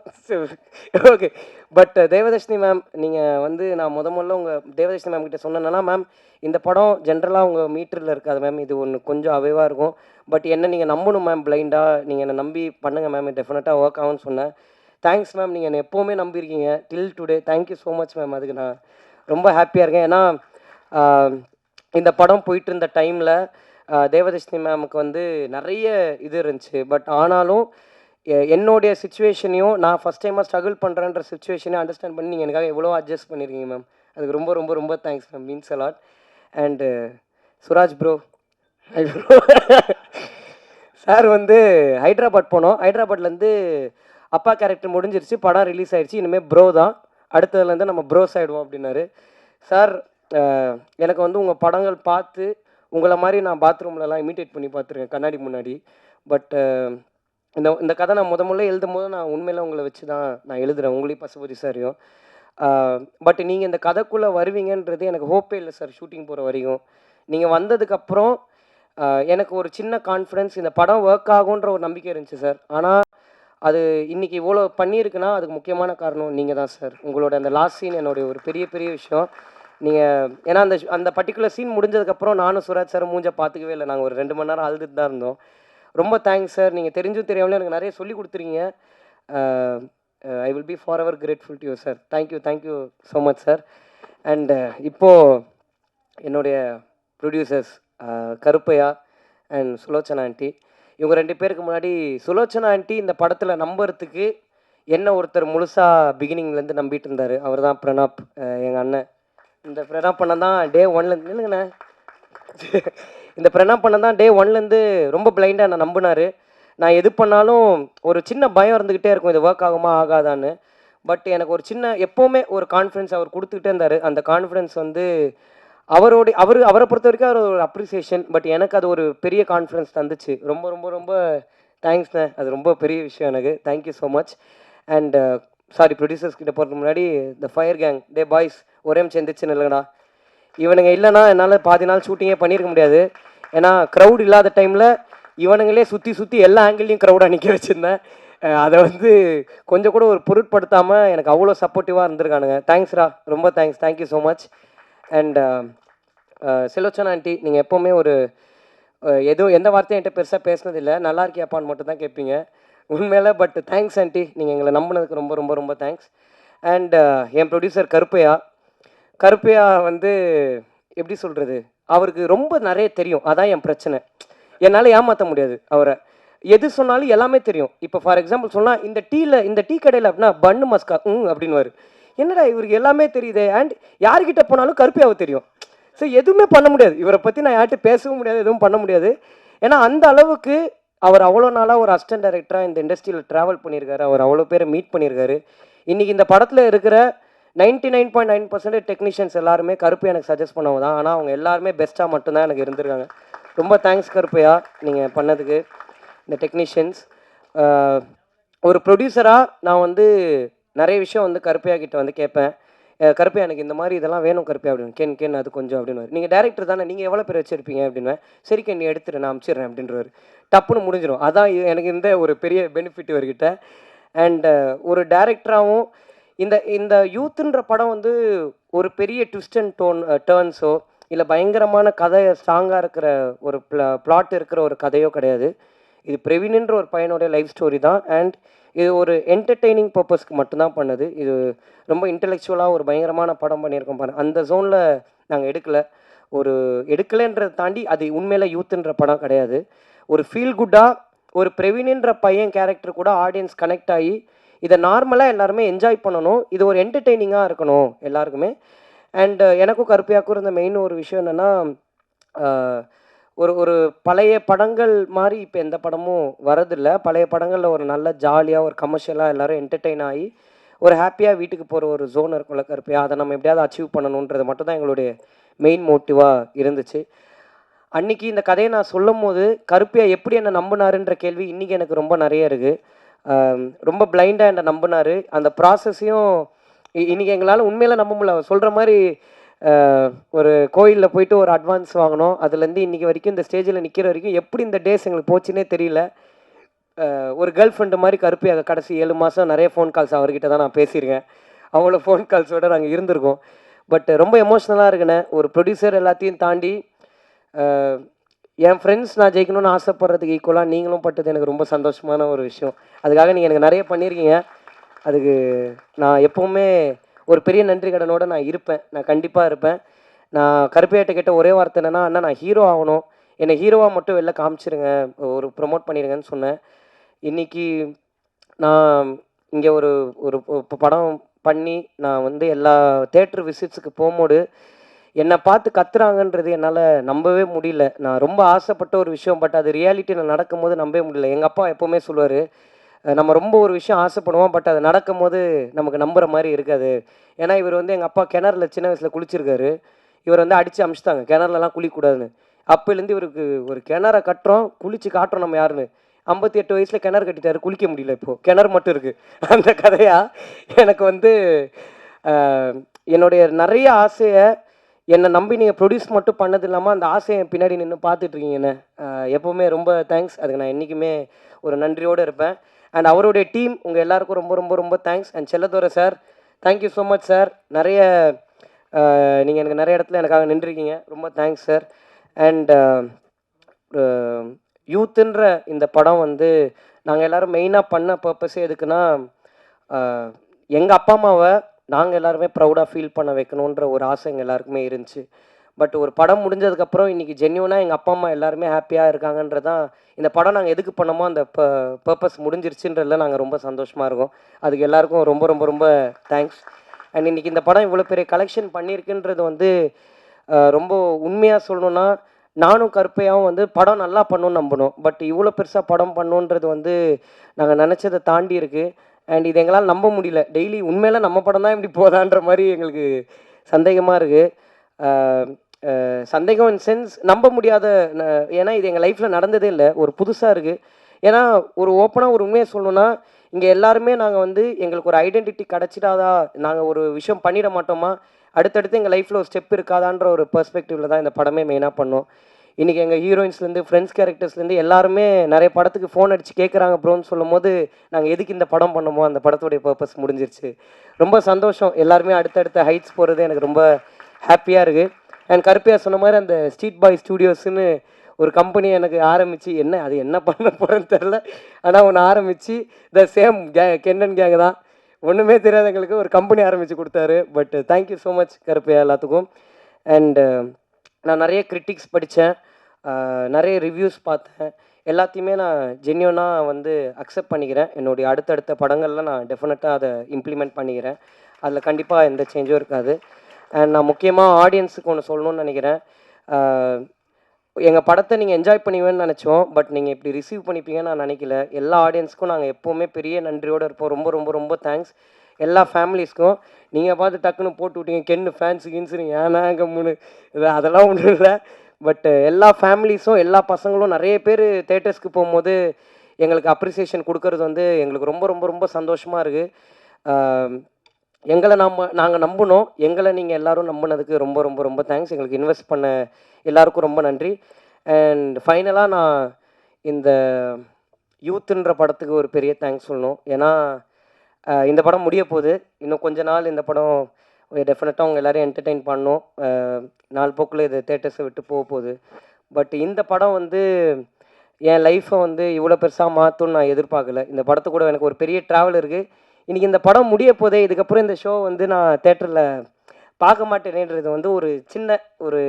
ஓகே. பட் தேவதர்ஷினி மேம், நீங்கள் வந்து நான் முதல்ல உங்கள் தேவதர்ஷினி மேம் கிட்ட சொன்னேன்னா, மேம் இந்த படம் ஜென்ரலாக உங்கள் மீட்டரில் இருக்காது மேம், இது ஒன்று கொஞ்சம் அவைவாக இருக்கும். பட் என்ன நீங்கள் நம்பணும் மேம், பிளைண்டாக நீங்கள் என்னை நம்பி பண்ணுங்கள் மேம், டெஃபினட்டாக ஒர்க் ஆகும்னு சொன்னேன். தேங்க்ஸ் மேம், நீங்கள் என்னை எப்போவுமே நம்பியிருக்கீங்க till today. Thank you so much ma'am. அதுக்கு நான் ரொம்ப ஹாப்பியாக இருக்கேன். ஏன்னா இந்த படம் போயிட்டு இருந்த டைமில் தேவதர்ஷினி மேமுக்கு வந்து நிறைய இது இருந்துச்சு. பட் ஆனாலும் என்னுடைய சுச்சுவேஷனையும் நான் ஃபஸ்ட் டைமாக ஸ்ட்ரகிள் பண்ணுறேன்ற சுச்சுவேஷனையும் அண்டர்ஸ்டாண்ட் பண்ணி நீங்கள் எனக்காக எவ்வளோ அட்ஜஸ்ட் பண்ணியிருக்கீங்க மேம். அதுக்கு ரொம்ப ரொம்ப ரொம்ப thanks ma'am. Means allot. And Suraj bro, sir வந்து ஹைதராபாத் போனோம். ஹைதராபாத்லேருந்து அப்பா கேரக்டர் முடிஞ்சிருச்சு, படம் ரிலீஸ் ஆகிடுச்சு, இனிமேல் ப்ரோ தான், அடுத்ததுலேருந்து நம்ம ப்ரோஸ் ஆகிடுவோம் அப்படின்னாரு சார். எனக்கு வந்து உங்கள் படங்கள் பார்த்து உங்களை மாதிரி நான் பாத்ரூம்லலாம் இமிட்டேட் பண்ணி பார்த்துருக்கேன் கண்ணாடி முன்னாடி. பட் இந்த கதை நான் முதல்ல எழுதும் போது நான் உண்மையில் உங்களை வச்சு தான் நான் எழுதுகிறேன், உங்களையும் பசுபதி சாரையும். பட் நீங்கள் இந்த கதைக்குள்ளே வருவீங்கன்றது எனக்கு ஹோப்பே இல்லை சார். ஷூட்டிங் போகிற வரைக்கும் நீங்கள் வந்ததுக்கப்புறம் எனக்கு ஒரு சின்ன கான்ஃபிடென்ஸ், இந்த படம் ஒர்க் ஆகுன்ற ஒரு நம்பிக்கை இருந்துச்சு சார். ஆனால் அது இன்றைக்கி இவ்வளோ பண்ணியிருக்குன்னா அதுக்கு முக்கியமான காரணம் நீங்கள் தான் சார். உங்களோட அந்த லாஸ்ட் சீன் என்னுடைய ஒரு பெரிய பெரிய விஷயம். நீங்கள் ஏன்னா அந்த பர்டிகுலர் சீன் முடிஞ்சதுக்கப்புறம் நானும் சுராஜ் சார் மூஞ்சை பார்த்துக்கவே இல்லை. நாங்கள் ஒரு 2 மணி நேரம் அழுதுட்டு தான் இருந்தோம். ரொம்ப தேங்க்ஸ் சார். நீங்கள் தெரிஞ்சும் தெரியாமலே எனக்கு நிறைய சொல்லி கொடுத்துருக்கீங்க. I will be forever grateful to you sir. Thank you so much sir. And இப்போது என்னுடைய producers Karuppaiah and Sulochana aunty. இவங்க 2 பேருக்கு முன்னாடி சுலோச்சனா ஆண்டி இந்த படத்தில் நம்புறதுக்கு என்ன ஒருத்தர் முழுசாக பிகினிங்லேருந்து நம்பிட்டு இருந்தார். அவர் தான் பிரணாப், எங்கள் அண்ணன். இந்த பிரணாப் அண்ணன் தான் டே ஒன்லேருந்து இல்லைங்கண்ணே, இந்த பிரணாப் அண்ணன் தான் டே ஒன்லேருந்து ரொம்ப பிளைண்டாக என்னை நம்பினார். நான் எது பண்ணாலும் ஒரு சின்ன பயம் இருந்துக்கிட்டே இருக்கும், இது ஒர்க் ஆகுமா ஆகாதான்னு. பட் எனக்கு ஒரு சின்ன எப்போவுமே ஒரு கான்ஃபிடன்ஸ் அவர் கொடுத்துக்கிட்டே இருந்தார். அந்த கான்ஃபிடன்ஸ் வந்து அவரை பொறுத்த வரைக்கும் அவர் ஒரு அப்ரிசியேஷன். பட் எனக்கு அது ஒரு பெரிய கான்ஃபிடன்ஸ் தந்துச்சு. ரொம்ப ரொம்ப ரொம்ப தேங்க்ஸ்ண்ணே. அது ரொம்ப பெரிய விஷயம் எனக்கு. Thank you so much. And sorry, producers கிட்ட போகிறதுக்கு முன்னாடி the fire gang, day boys, ஒரே நிமிஷம் எந்திரிச்சுன்னு இல்லைங்கண்ணா. இவனுங்க இல்லைன்னா என்னால் பாதி நாள் ஷூட்டிங்கே பண்ணியிருக்க முடியாது. ஏன்னா க்ரௌட் இல்லாத டைமில் இவனுங்களே சுற்றி சுற்றி எல்லா ஆங்கிள்லையும் க்ரௌடாக நிற்க வச்சுருந்தேன். அதை வந்து கொஞ்சம் கூட ஒரு பொருட்படுத்தாமல் எனக்கு அவ்வளோ சப்போர்ட்டிவாக இருந்திருக்கானுங்க. தேங்க்ஸ்ரா, ரொம்ப thanks. Thank you so much. And Sulochana aunty, நீங்கள் எப்போவுமே ஒரு எதுவும் எந்த வார்த்தையும் என்கிட்ட பெருசாக பேசினதில்லை. நல்லா இருக்கியாப்பான்னு மட்டும் தான் கேட்பீங்க உண்மையில. பட் தேங்க்ஸ் ஆண்டி, நீங்கள் எங்களை நம்பினதுக்கு ரொம்ப ரொம்ப ரொம்ப தேங்க்ஸ். அண்ட் என் ப்ரொடியூசர் கருப்பையா. கருப்பையா வந்து எப்படி சொல்கிறது, அவருக்கு ரொம்ப நிறைய தெரியும். அதான் என் பிரச்சனை. என்னால் ஏமாற்ற முடியாது அவரை. எது சொன்னாலும் எல்லாமே தெரியும். இப்போ ஃபார் எக்ஸாம்பிள் சொன்னால், இந்த டீ கடையில் அப்படின்னா பன்னு மஸ்கா அப்படின்னுவார். என்னடா இவருக்கு எல்லாமே தெரியுது. அண்ட் யார்கிட்ட போனாலும் கருப்பையாவை தெரியும். ஸோ எதுவுமே பண்ண முடியாது. இவரை பற்றி நான் யார்கிட்ட பேசவும் முடியாது, எதுவும் பண்ண முடியாது. ஏன்னா அந்த அளவுக்கு அவர் அவ்வளோ நாளாக ஒரு அசிஸ்டன்ட் டைரக்டராக இந்த இண்டஸ்ட்ரியில் ட்ராவல் பண்ணியிருக்காரு. அவர் அவ்வளோ பேரை மீட் பண்ணியிருக்காரு. இன்றைக்கி இந்த படத்தில் இருக்கிற 99.9% டெக்னீஷியன்ஸ் எல்லாருமே கருப்பையா எனக்கு சஜஸ்ட் பண்ணவங்க தான். ஆனால் அவங்க எல்லாருமே பெஸ்ட்டாக மட்டும்தான் எனக்கு இருந்திருக்காங்க. ரொம்ப தேங்க்ஸ் கருப்பையா, நீங்கள் பண்ணதுக்கு. இந்த டெக்னீஷியன்ஸ் ஒரு ப்ரொடியூசராக நான் வந்து நிறைய விஷயம் வந்து கருப்பையா கிட்ட வந்து கேட்பேன். கருப்பையா எனக்கு இந்த மாதிரி இதெல்லாம் வேணும் கருப்பையா அப்படின்னு. கேன் அது கொஞ்சம் அப்படின்னு. நீங்கள் டேரக்டர் தானே, நீங்கள் எவ்வளோ பேர் வச்சுருப்பீங்க அப்படின்வேன். சரி கேன் நீ எடுத்துரு, நான் அனுப்பிச்சிடுறேன் அப்படின்றவர். டப்புன்னு முடிஞ்சிடும். அதான் எனக்கு இந்த ஒரு பெரிய பெனிஃபிட் இவர்கிட்ட. அண்ட் ஒரு டேரக்டராகவும் இந்த யூத்துன்ற படம் வந்து ஒரு பெரிய ட்விஸ்ட் அண்ட் டேர்ன்ஸோ இல்லை பயங்கரமான கதை ஸ்ட்ராங்காக இருக்கிற ஒரு பிளாட் இருக்கிற ஒரு கதையோ கிடையாது. இது பிரவீன்ன்ற ஒரு பையனுடைய லைஃப் ஸ்டோரி தான். அண்ட் இது ஒரு என்டர்டெய்னிங் பர்பஸ்க்கு மட்டும்தான் பண்ணுது. இது ரொம்ப இன்டெலெக்சுவலாக ஒரு பயங்கரமான படம் பண்ணியிருக்கோம் பாருங்க. அந்த ஜோனில் நாங்கள் எடுக்கலைன்றதை தாண்டி அது உண்மையில யூத்துன்ற படம் கிடையாது. ஒரு ஃபீல் குட்டாக ஒரு பிரவீன்ன்ற பையன் கேரக்டர் கூட ஆடியன்ஸ் கனெக்ட் ஆகி இதை நார்மலாக எல்லாருமே என்ஜாய் பண்ணணும். இது ஒரு என்டர்டெய்னிங்காக இருக்கணும் எல்லாருக்குமே. அண்ட் எனக்கும் கருப்பையாக்கும் இருந்த மெயின் ஒரு விஷயம் என்னென்னா, ஒரு ஒரு பழைய படங்கள் மாதிரி இப்போ எந்த படமும் வரதில்லை. பழைய படங்களில் ஒரு நல்ல ஜாலியாக ஒரு கமர்ஷியலாக எல்லோரும் என்டர்டெயின் ஆகி ஒரு ஹாப்பியாக வீட்டுக்கு போகிற ஒரு ஜோன் இருக்கும்ல கருப்பையா, அதை நம்ம எப்படியாவது அச்சீவ் பண்ணணுன்றது மட்டும் தான் எங்களுடைய மெயின் மோட்டிவாக இருந்துச்சு. அன்றைக்கி இந்த கதையை நான் சொல்லும் போது கருப்பையா எப்படி என்னை நம்பினாருன்ற கேள்வி இன்றைக்கி எனக்கு ரொம்ப நிறைய இருக்குது. ரொம்ப பிளைண்டாக என்னை நம்பினார். அந்த ப்ராசஸையும் இன்றைக்கி எங்களால் உண்மையில நம்ப முடியல. சொல்கிற மாதிரி ஒரு கோயிலில் போயிட்டு ஒரு அட்வான்ஸ் வாங்கினோம். அதுலேருந்து இன்றைக்கி வரைக்கும் இந்த ஸ்டேஜில் நிற்கிற வரைக்கும் எப்படி இந்த டேஸ் எங்களுக்கு போச்சுன்னே தெரியல. ஒரு கேர்ள் ஃப்ரெண்டு மாதிரி கருப்பையாக கடைசி 7 மாதம் நிறைய ஃபோன் கால்ஸ் அவர்கிட்ட தான் நான் பேசியிருக்கேன். அவ்வளோ ஃபோன் கால்ஸோடு நாங்கள் இருந்திருக்கோம். பட் ரொம்ப எமோஷ்னலாக இருக்குண்ணே. ஒரு ப்ரொடியூசர் எல்லாத்தையும் தாண்டி என் ஃப்ரெண்ட்ஸ் நான் ஜெயிக்கணும்னு ஆசைப்படுறதுக்கு ஈக்குவலாக நீங்களும் பட்டது எனக்கு ரொம்ப சந்தோஷமான ஒரு விஷயம். அதுக்காக நீங்கள் எனக்கு நிறைய பண்ணியிருக்கீங்க. அதுக்கு நான் எப்போவுமே ஒரு பெரிய நன்றி கடனோடு நான் இருப்பேன். நான் கண்டிப்பாக இருப்பேன். நான் கருப்பையாட்ட கேட்ட ஒரே வார்த்தை என்னென்னா, அண்ணா நான் ஹீரோ ஆகணும், என்னை ஹீரோவாக மட்டும் வெளில காமிச்சிருங்க, ஒரு ப்ரொமோட் பண்ணிடுங்கன்னு சொன்னேன். இன்றைக்கி நான் இங்கே ஒரு ஒரு படம் பண்ணி நான் வந்து எல்லா தேட்டர் விசிட்ஸுக்கு போகும்போது என்னை பார்த்து கத்துறாங்கன்றது என்னால் நம்பவே முடியல. நான் ரொம்ப ஆசைப்பட்ட ஒரு விஷயம். பட் அது ரியாலிட்டியில் நடக்கும்போது நம்பவே முடியல. எங்கள் அப்பா எப்போவுமே சொல்லுவார், நம்ம ரொம்ப ஒரு விஷயம் ஆசைப்படுவோம், பட் அது நடக்கும்போது நமக்கு நம்புகிற மாதிரி இருக்காது. ஏன்னா இவர் வந்து எங்கள் அப்பா கிணறுல சின்ன வயசில் குளிச்சிருக்காரு. இவர் வந்து அடித்து அமிச்சிட்டாங்க கிணறுலலாம் குளிக்கக்கூடாதுன்னு. அப்போலேருந்து இவருக்கு ஒரு கிணற கட்டுறோம், குளித்து காட்டுறோம் நம்ம யாருன்னு. 58 வயசில் கிணறு கட்டிட்டாரு, குளிக்க முடியல. இப்போது கிணறு மட்டும் இருக்குது. அந்த கதையாக எனக்கு வந்து என்னுடைய நிறைய ஆசையை என்னை நம்பி நீங்கள் ப்ரொடியூஸ் மட்டும் பண்ணது இல்லாமல் அந்த ஆசையை பின்னாடி நின்று பார்த்துட்ருக்கீங்கண்ணே. எப்போவுமே ரொம்ப தேங்க்ஸ். அதுக்கு நான் என்றைக்குமே ஒரு நன்றியோடு இருப்பேன். அண்ட் அவருடைய டீம் உங்கள் எல்லாருக்கும் ரொம்ப ரொம்ப ரொம்ப thanks. And Chelladurai sir, thank you so much sir. நிறைய நீங்கள் எனக்கு நிறைய இடத்துல எனக்காக நின்றுருக்கீங்க. ரொம்ப தேங்க்ஸ் சார். அண்ட் யூத்துன்ற இந்த படம் வந்து நாங்கள் எல்லோரும் மெயினாக பண்ண பர்பஸே எதுக்குன்னா, எங்கள் அப்பா அம்மாவை நாங்கள் எல்லாருமே ப்ரௌடாக ஃபீல் பண்ண வைக்கணுன்ற ஒரு ஆசை எங்கள் எல்லாருக்குமே இருந்துச்சு. பட் ஒரு படம் முடிஞ்சதுக்கப்புறம் இன்றைக்கி ஜென்யூனாக எங்கள் அப்பா அம்மா எல்லாருமே ஹாப்பியாக இருக்காங்கன்றதான் இந்த படம் நாங்கள் எதுக்கு பண்ணோமோ அந்த பர்பஸ் முடிஞ்சிருச்சுன்றதுல நாங்கள் ரொம்ப சந்தோஷமாக இருக்கோம். அதுக்கு எல்லாருக்கும் ரொம்ப ரொம்ப ரொம்ப தேங்க்ஸ். அண்ட் இன்றைக்கி இந்த படம் இவ்வளோ பெரிய கலெக்ஷன் பண்ணியிருக்குன்றது வந்து ரொம்ப உண்மையாக சொல்லணுன்னா, நானும் கருப்பையாவும் வந்து படம் நல்லா பண்ணணும்னு நம்பணும். பட் இவ்வளோ பெருசாக படம் பண்ணணுன்றது வந்து நாங்கள் நினச்சதை தாண்டி இருக்குது. அண்ட் இது எங்களால் நம்ப முடியல. டெய்லி உண்மையில நம்ம படம் தான் இப்படி போதான்ற மாதிரி எங்களுக்கு சந்தேகமாக இருக்குது. சந்தேகம் இன் சென்ஸ் நம்ப முடியாத ஏன்னா இது எங்கள் லைஃப்பில் நடந்ததே இல்லை. ஒரு புதுசாக இருக்குது. ஏன்னா ஒரு ஓப்பனாக ஒரு உண்மையை சொல்லணுன்னா, இங்கே எல்லாருமே நாங்கள் வந்து எங்களுக்கு ஒரு ஐடென்டிட்டி கிடச்சிடாதா, நாங்கள் ஒரு விஷயம் பண்ணிட மாட்டோமா, அடுத்தடுத்து எங்கள் லைஃப்பில் ஒரு ஸ்டெப் இருக்காதான்ற ஒரு பெர்ஸ்பெக்டிவில் தான் இந்த படமே மெயினாக பண்ணோம். இன்றைக்கி எங்கள் ஹீரோயின்ஸ்லேருந்து ஃப்ரெண்ட்ஸ் கேரக்டர்ஸ்லேருந்து எல்லாருமே நிறைய படத்துக்கு ஃபோன் அடித்து கேட்குறாங்க ப்ரோன்னு சொல்லும்போது, நாங்கள் எதுக்கு இந்த படம் பண்ணோமோ அந்த படத்துடைய பர்பஸ் முடிஞ்சிருச்சு. ரொம்ப சந்தோஷம். எல்லாருமே அடுத்தடுத்த ஹைட்ஸ் போகிறது எனக்கு ரொம்ப ஹாப்பியாக இருக்குது. அண்ட் கருப்பையா சொன்ன மாதிரி அந்த ஸ்ட்ரீட் பாய் ஸ்டூடியோஸ்ன்னு ஒரு கம்பெனி எனக்கு ஆரம்பித்து அது என்ன பண்ண போகிறேன்னு தெரில. ஆனால் ஒன்று ஆரம்பித்து சேம் கென்னன் கேங் தான், ஒன்றுமே தெரியாத எங்களுக்கு ஒரு கம்பெனி ஆரம்பித்து கொடுத்தாரு. But thank you so much Karuppaiah எல்லாத்துக்கும். அண்டு நான் நிறைய கிரிட்டிக்ஸ் படித்தேன், நிறைய ரிவ்யூஸ் பார்த்தேன். எல்லாத்தையுமே நான் ஜென்யூனாக வந்து அக்செப்ட் பண்ணிக்கிறேன். என்னுடைய அடுத்தடுத்த படங்களில் நான் டெஃபினட்டாக அதை இம்ப்ளிமெண்ட் பண்ணிக்கிறேன். அதில் கண்டிப்பாக எந்த சேஞ்சும் இருக்காது. அண்ட் நான் முக்கியமாக ஆடியன்ஸுக்கு ஒன்று சொல்லணும்னு நினைக்கிறேன். எங்கள் படத்தை நீங்கள் என்ஜாய் பண்ணுவீங்கன்னு நினச்சோம். பட் நீங்கள் இப்படி ரிசீவ் பண்ணிப்பீங்கன்னு நான் நினைக்கல. எல்லா ஆடியன்ஸுக்கும் நாங்கள் எப்போவுமே பெரிய நன்றியோடு இருப்போம். ரொம்ப ரொம்ப ரொம்ப தேங்க்ஸ். எல்லா ஃபேமிலிஸ்க்கும். நீங்கள் பார்த்து டக்குன்னு போட்டு விட்டீங்க கென்னு ஃபேன்ஸு கின்ஸுன்னு, ஏன்னா கம்முன்னு இது அதெல்லாம் ஒன்றும் இல்லை. பட் எல்லா ஃபேமிலிஸும் எல்லா பசங்களும் நிறைய பேர் தேட்டர்ஸ்க்கு போகும்போது எங்களுக்கு அப்ரிசியேஷன் கொடுக்கறது வந்து எங்களுக்கு ரொம்ப ரொம்ப ரொம்ப சந்தோஷமாக இருக்குது. எங்களை நாங்கள் நம்பினோம். எங்களை நீங்கள் எல்லோரும் நம்பினதுக்கு ரொம்ப ரொம்ப ரொம்ப தேங்க்ஸ். எங்களுக்கு இன்வெஸ்ட் பண்ண எல்லாருக்கும் ரொம்ப நன்றி. அண்ட் ஃபைனலாக நான் இந்த யூத்துன்ற படத்துக்கு ஒரு பெரிய தேங்க்ஸ் சொல்லணும். ஏன்னா இந்த படம் முடிய போகுது. இன்னும் கொஞ்ச நாள் இந்த படம் டெஃபினட்டாக அவங்க எல்லோரும் என்டர்டெயின் பண்ணணும். நாள் போக்கில் இது தேட்டர்ஸை விட்டு போக போகுது. பட் இந்த படம் வந்து என் லைஃப்பை வந்து இவ்வளோ பெருசாக மாற்றும்னு நான் எதிர்பார்க்கல. இந்த படத்து கூட எனக்கு ஒரு பெரிய ட்ராவல் இருக்குது. இன்றைக்கி இந்த படம் முடிய போதே, இதுக்கப்புறம் இந்த ஷோ வந்து நான் தேட்டரில் பார்க்க மாட்டேனேன்றது வந்து ஒரு சின்ன ஒரு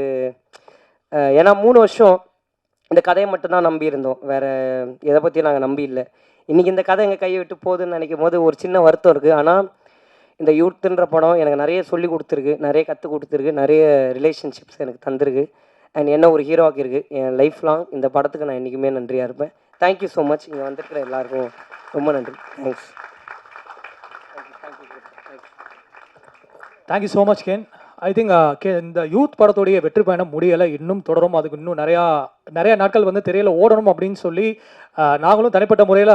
ஏன்னா 3 வருஷம் இந்த கதையை மட்டும்தான் நம்பியிருந்தோம். வேறு எதை பற்றியும் நாங்கள் நம்பி இல்லை. இன்றைக்கி இந்த கதை எங்கள் கையை விட்டு போகுதுன்னு நினைக்கும் போது ஒரு சின்ன வருத்தம் இருக்குது. ஆனால் இந்த யூத்துன்ற படம் எனக்கு நிறைய சொல்லி கொடுத்துருக்கு, நிறைய கற்றுக் கொடுத்துருக்கு, நிறைய ரிலேஷன்ஷிப்ஸ் எனக்கு தந்திருக்கு. அண்ட் என்ன ஒரு ஹீரோ ஆக்கியிருக்கு. என் லைஃப் லாங் இந்த படத்துக்கு நான் என்றைக்குமே நன்றியாக இருப்பேன். Thank you so much. இங்கே வந்திருக்கிற எல்லாருக்கும் ரொம்ப நன்றி. Thanks. Thank you so much can. I think இந்த யூத் படத்துடைய வெற்றி பயணம் முடியலை, இன்னும் தொடரும். அதுக்கு இன்னும் நிறையா நாட்கள் வந்து திரையில் ஓடணும் அப்படின்னு சொல்லி நாங்களும் தனிப்பட்ட முறையில்